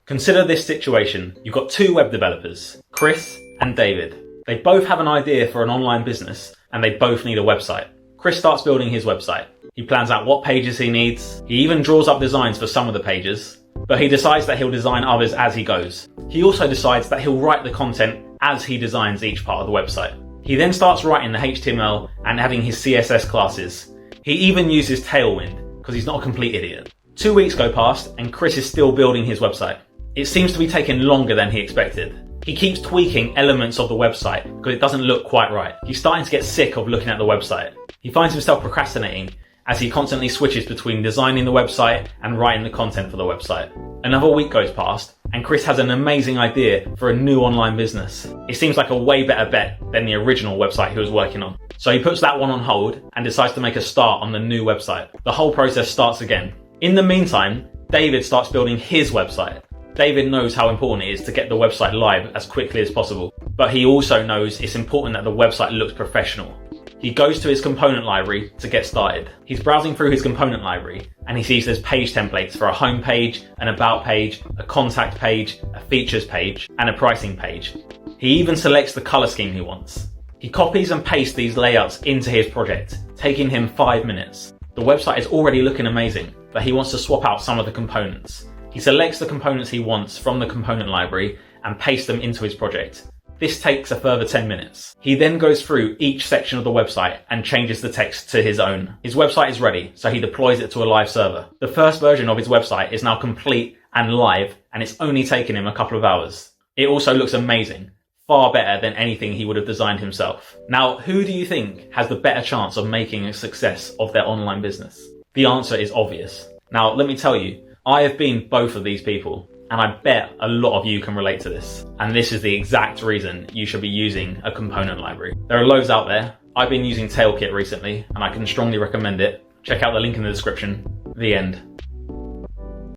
Consider this situation. You've got two web developers, Chris and David. They both have an idea for an online business and they both need a website. Chris starts building his website. He plans out what pages he needs. He even draws up designs for some of the pages, but he decides that he'll design others as he goes. He also decides that he'll write the content as he designs each part of the website. He then starts writing the HTML and adding his CSS classes. He even uses Tailwind because he's not a complete idiot. 2 weeks go past and Chris is still building his website. It seems to be taking longer than he expected. He keeps tweaking elements of the website because it doesn't look quite right. He's starting to get sick of looking at the website. He finds himself procrastinating as he constantly switches between designing the website and writing the content for the website. Another week goes past and Chris has an amazing idea for a new online business. It seems like a way better bet than the original website he was working on. So he puts that one on hold and decides to make a start on the new website. The whole process starts again. In the meantime, David starts building his website. David knows how important it is to get the website live as quickly as possible, but he also knows it's important that the website looks professional. He goes to his component library to get started. He's browsing through his component library and he sees there's page templates for a home page, an about page, a contact page, a features page, and a pricing page. He even selects the color scheme he wants. He copies and pastes these layouts into his project, taking him 5 minutes. The website is already looking amazing, but he wants to swap out some of the components. He selects the components he wants from the component library and pastes them into his project. This takes a further 10 minutes. He then goes through each section of the website and changes the text to his own. His website is ready, so he deploys it to a live server. The first version of his website is now complete and live, and it's only taken him a couple of hours. It also looks amazing, far better than anything he would have designed himself. Now, who do you think has the better chance of making a success of their online business? The answer is obvious. Now, let me tell you, I have been both of these people, and I bet a lot of you can relate to this. And this is the exact reason you should be using a component library. There are loads out there. I've been using Tailkit recently, and I can strongly recommend it. Check out the link in the description. The end.